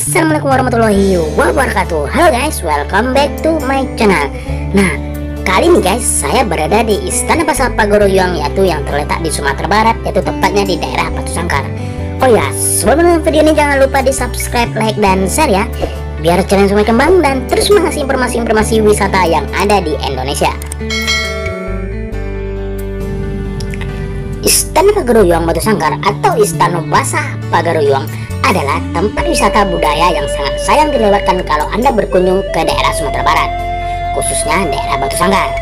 Assalamualaikum warahmatullahi wabarakatuh. Halo guys, welcome back to my channel. Nah, kali ini guys, saya berada di Istana Pasar Pagoroyong, yaitu yang terletak di Sumatera Barat, yaitu tepatnya di daerah Batu Sangkar. Oh ya, sebelum menonton video ini jangan lupa di subscribe, like, dan share ya, biar channel semua kembang dan terus mengasih informasi-informasi wisata yang ada di Indonesia. Istana Pagoroyong Batu Sangkar atau Istana Basah Pagoroyong adalah tempat wisata budaya yang sangat sayang dilewatkan kalau Anda berkunjung ke daerah Sumatera Barat, khususnya daerah Batu Sangkar.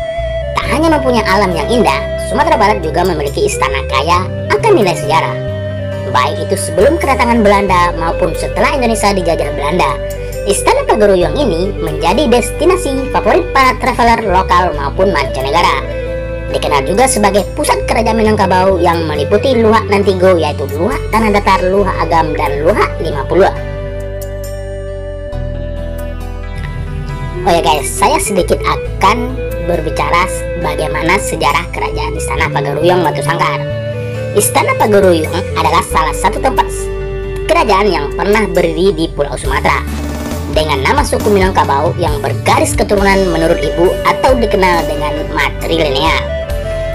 Tak hanya mempunyai alam yang indah, Sumatera Barat juga memiliki istana kaya akan nilai sejarah, baik itu sebelum kedatangan Belanda maupun setelah Indonesia dijajah Belanda. Istana Pagoroyong ini menjadi destinasi favorit para traveler lokal maupun mancanegara. Dikenal juga sebagai pusat kerajaan Minangkabau yang meliputi Luhak Nantigo, yaitu Luhak Tanah Datar, Luhak Agam, dan Luhak 50. Oh ya guys, saya sedikit akan berbicara bagaimana sejarah kerajaan Istana Pagoroyong Batu Sangkar. Istana Pagoroyong adalah salah satu tempat kerajaan yang pernah berdiri di Pulau Sumatera dengan nama suku Minangkabau yang bergaris keturunan menurut ibu atau dikenal dengan matrilineal.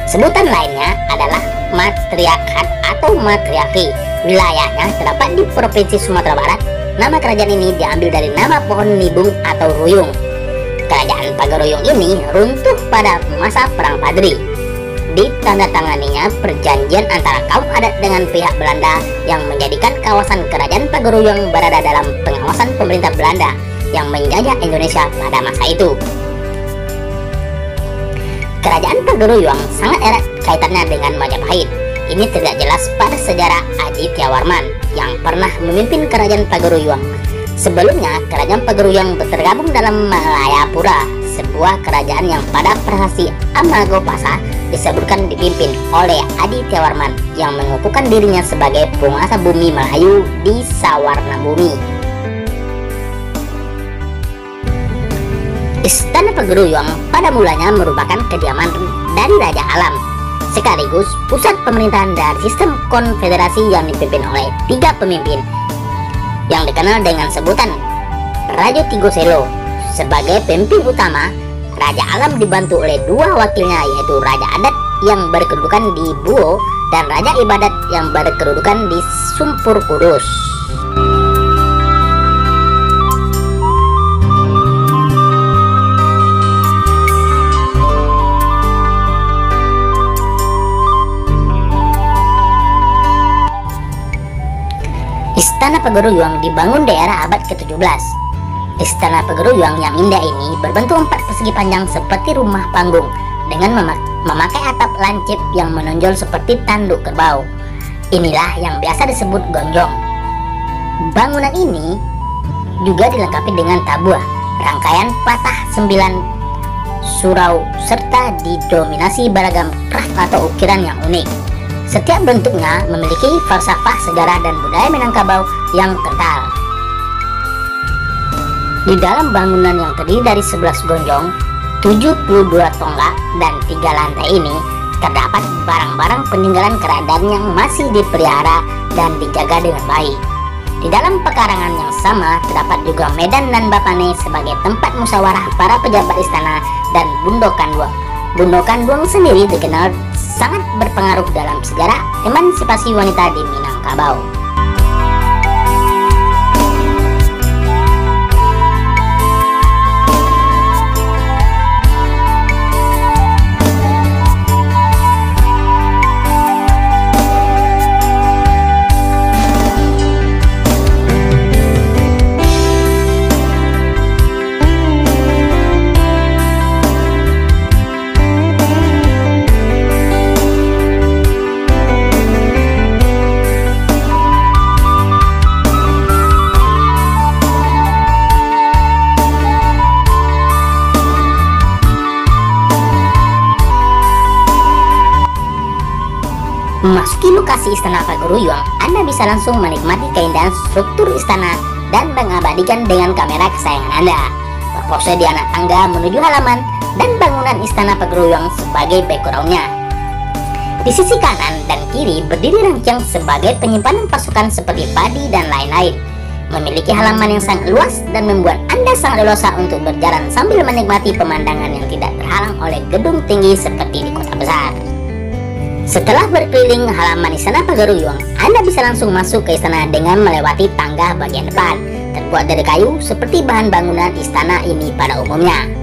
Sebutan lainnya adalah matriarkat atau matriarki. Wilayahnya terdapat di Provinsi Sumatera Barat. Nama kerajaan ini diambil dari nama pohon nibung atau ruyung. Kerajaan Pagoroyong ini runtuh pada masa Perang Padri. Ditandatanganinya perjanjian antara kaum adat dengan pihak Belanda yang menjadikan kawasan kerajaan Pagoroyong berada dalam pengawasan pemerintah Belanda yang menjajah Indonesia pada masa itu. Kerajaan Pagoroyong sangat erat kaitannya dengan Majapahit. Ini tidak jelas pada sejarah Aditya Warman yang pernah memimpin kerajaan Pagoroyong. Sebelumnya, kerajaan Pagoroyong tergabung dalam Malayapura, sebuah kerajaan yang pada prasasti Amagopasa disebutkan dipimpin oleh Aditya Warman yang mengukuhkan dirinya sebagai penguasa bumi Melayu di Sawarna Bumi. Istana Pagoroyong pada mulanya merupakan kediaman dari Raja Alam, sekaligus pusat pemerintahan dari sistem konfederasi yang dipimpin oleh 3 pemimpin yang dikenal dengan sebutan Raja Tigo Selo. Sebagai pemimpin utama, Raja Alam dibantu oleh 2 wakilnya, yaitu Raja Adat yang berkedudukan di Buo dan Raja Ibadat yang berkedudukan di Sumpur Kudus. Istana Pagoroyong dibangun daerah abad ke-17. Istana Pagoroyong yang indah ini berbentuk 4 persegi panjang seperti rumah panggung dengan memakai atap lancip yang menonjol seperti tanduk kerbau. Inilah yang biasa disebut gonjong. Bangunan ini juga dilengkapi dengan tabuah, rangkaian patah 9 surau, serta didominasi beragam craft atau ukiran yang unik. Setiap bentuknya memiliki falsafah sejarah dan budaya Minangkabau yang kental. Di dalam bangunan yang terdiri dari 11 gonjong, 72 tonggak, dan 3 lantai ini terdapat barang-barang peninggalan kerajaan yang masih dipelihara dan dijaga dengan baik. Di dalam pekarangan yang sama terdapat juga medan dan bapane sebagai tempat musyawarah para pejabat istana dan bundokan buang. Bundokan buang sendiri dikenal sangat berpengaruh dalam sejarah emansipasi wanita di Minangkabau. Memasuki lokasi Istana Pagoroyong, Anda bisa langsung menikmati keindahan struktur istana dan mengabadikan dengan kamera kesayangan Anda. Berpose di anak tangga menuju halaman dan bangunan Istana Pagoroyong sebagai backgroundnya. Di sisi kanan dan kiri berdiri rangkaian sebagai penyimpanan pasukan seperti padi dan lain-lain. memiliki halaman yang sangat luas dan membuat Anda sangat leluasa untuk berjalan sambil menikmati pemandangan yang tidak terhalang oleh gedung tinggi seperti di kota besar. Setelah berkeliling halaman Istana Pagaruyung, Anda bisa langsung masuk ke istana dengan melewati tangga bagian depan, terbuat dari kayu seperti bahan bangunan istana ini pada umumnya.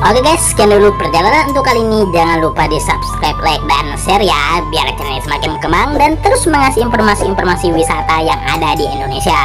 Oke guys, sekian dulu perjalanan untuk kali ini. Jangan lupa di subscribe, like, dan share ya, biar channel ini semakin berkembang dan terus mengasih informasi-informasi wisata yang ada di Indonesia.